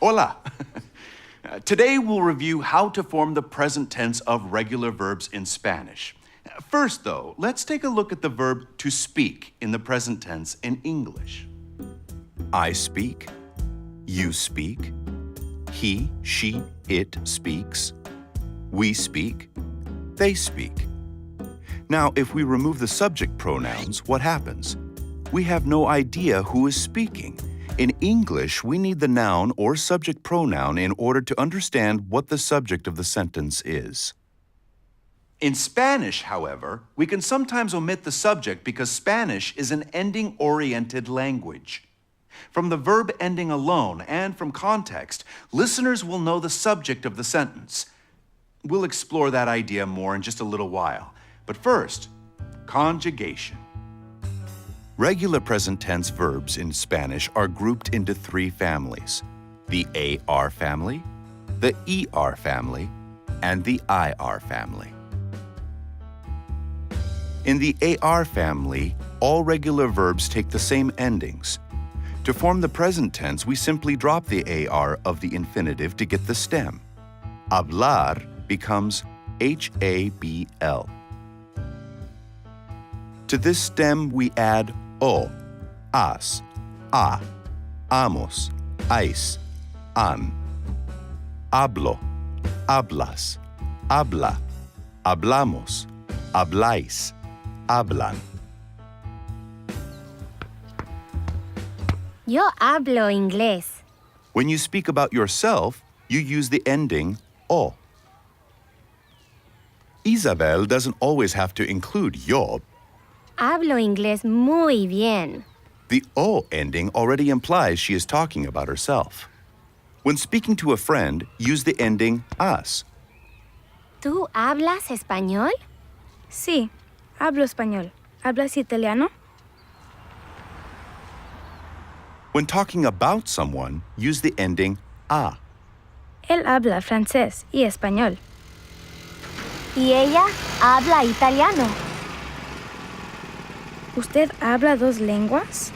Hola! Today we'll review how to form the present tense of regular verbs in Spanish. First, though, let's take a look at the verb to speak in the present tense in English. I speak. You speak. He, she, it speaks. We speak. They speak. Now, if we remove the subject pronouns, what happens? We have no idea who is speaking. In English, we need the noun or subject pronoun in order to understand what the subject of the sentence is. In Spanish, however, we can sometimes omit the subject because Spanish is an ending-oriented language. From the verb ending alone and from context, listeners will know the subject of the sentence. We'll explore that idea more in just a little while. But first, conjugation. Regular present tense verbs in Spanish are grouped into three families: the AR family, the ER family, and the IR family. In the AR family, all regular verbs take the same endings. To form the present tense, we simply drop the AR of the infinitive to get the stem. Hablar becomes HABL. To this stem, we add O, as, a, amos, ais, an. Hablo, hablas, habla, hablamos, habláis, hablan. Yo hablo inglés. When you speak about yourself, you use the ending O. Isabel doesn't always have to include yo. Hablo inglés muy bien. The O ending already implies she is talking about herself. When speaking to a friend, use the ending as. ¿Tú hablas español? Sí, hablo español. ¿Hablas italiano? When talking about someone, use the ending a. Él habla francés y español. Y ella habla italiano. ¿Usted habla dos lenguas?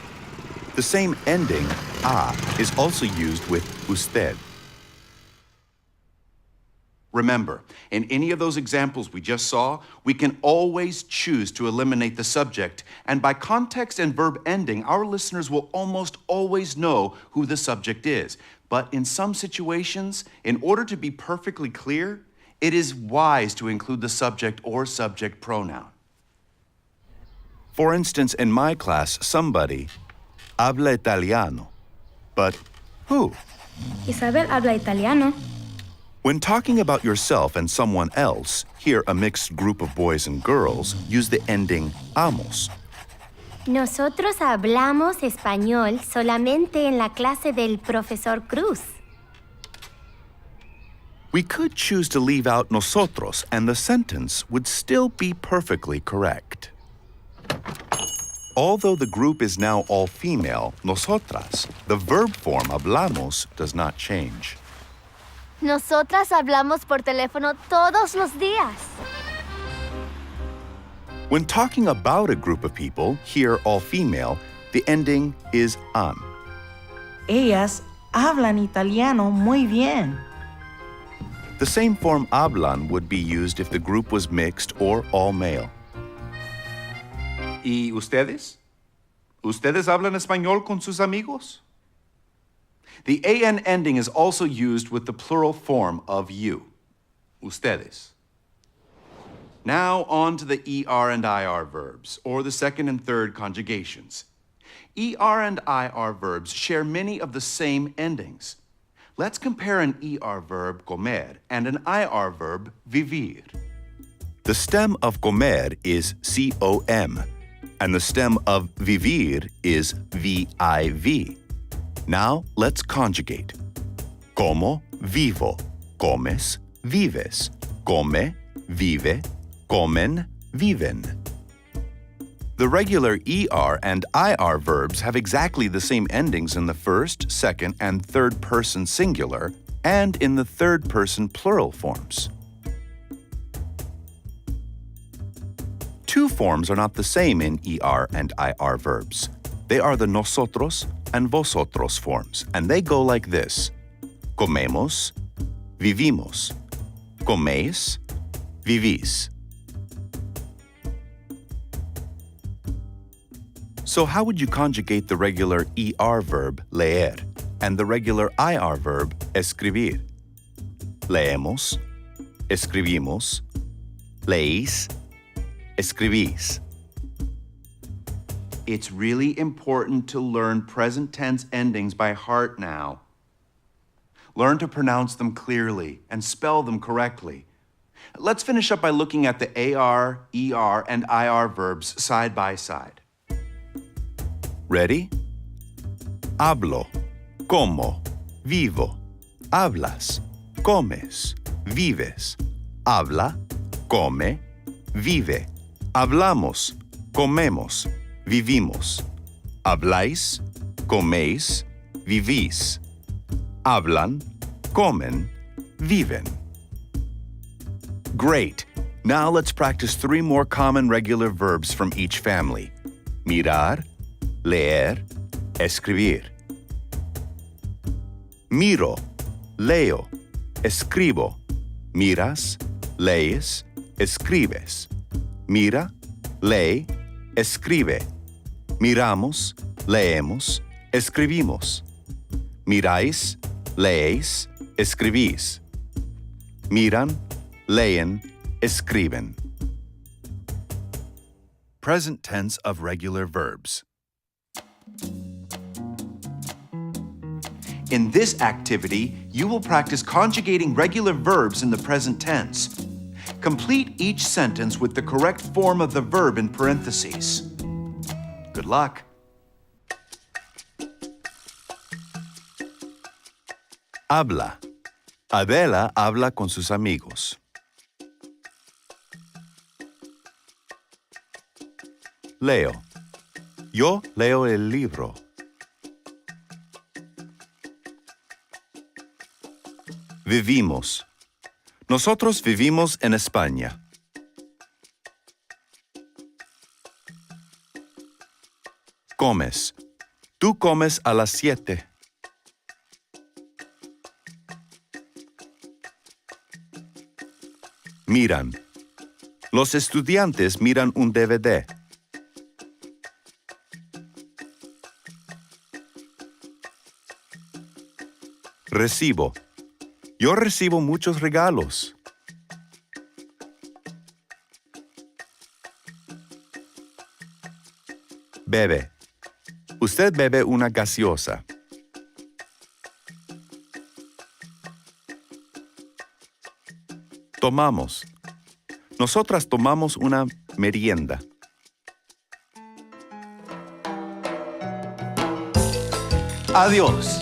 The same ending, a, is also used with usted. Remember, in any of those examples we just saw, we can always choose to eliminate the subject, and by context and verb ending, our listeners will almost always know who the subject is. But in some situations, in order to be perfectly clear, it is wise to include the subject or subject pronoun. For instance, in my class, somebody habla italiano. But who? Isabel habla italiano. When talking about yourself and someone else, here a mixed group of boys and girls, use the ending amos. Nosotros hablamos español solamente en la clase del profesor Cruz. We could choose to leave out nosotros, and the sentence would still be perfectly correct. Although the group is now all female, nosotras, the verb form hablamos does not change. Nosotras hablamos por teléfono todos los días. When talking about a group of people, here all female, the ending is an. Ellas hablan italiano muy bien. The same form hablan would be used if the group was mixed or all male. ¿Y ustedes? ¿Ustedes hablan español con sus amigos? The AN ending is also used with the plural form of you, ustedes. Now on to the ER and IR verbs, or the second and third conjugations. ER and IR verbs share many of the same endings. Let's compare an ER verb, comer, and an IR verb, vivir. The stem of comer is COM, and the stem of vivir is VIV. Now, let's conjugate. Como, vivo. Comes, vives. Come, vive. Comen, viven. The regular ER and IR verbs have exactly the same endings in the first, second, and third person singular, and in the third person plural forms. Two forms are not the same in ER and IR verbs. They are the nosotros and vosotros forms, and they go like this. comemos, vivimos. Coméis, vivís. So how would you conjugate the regular ER verb, leer, and the regular IR verb, escribir? Leemos, escribimos, leís, escribís. It's really important to learn present tense endings by heart now. Learn to pronounce them clearly and spell them correctly. Let's finish up by looking at the AR, ER, and IR verbs side by side. Ready? Hablo, como, vivo, hablas, comes, vives. Habla, come, vive. Hablamos, comemos, vivimos. Habláis, coméis, vivís. Hablan, comen, viven. Great! Now let's practice 3 more common regular verbs from each family. Mirar, leer, escribir. Miro, leo, escribo. Miras, lees, escribes. Mira, lee, escribe. Miramos, leemos, escribimos. Miráis, leéis, escribís. Miran, leen, escriben. Present tense of regular verbs. In this activity, you will practice conjugating regular verbs in the present tense. Complete each sentence with the correct form of the verb in parentheses. Good luck. Habla. Adela habla con sus amigos. Leo. Yo leo el libro. Vivimos. Nosotros vivimos en España. Comes. Tú comes a las 7. Miran. Los estudiantes miran un DVD. Recibo. Yo recibo muchos regalos. Bebe. Usted bebe una gaseosa. Tomamos. Nosotras tomamos una merienda. Adiós.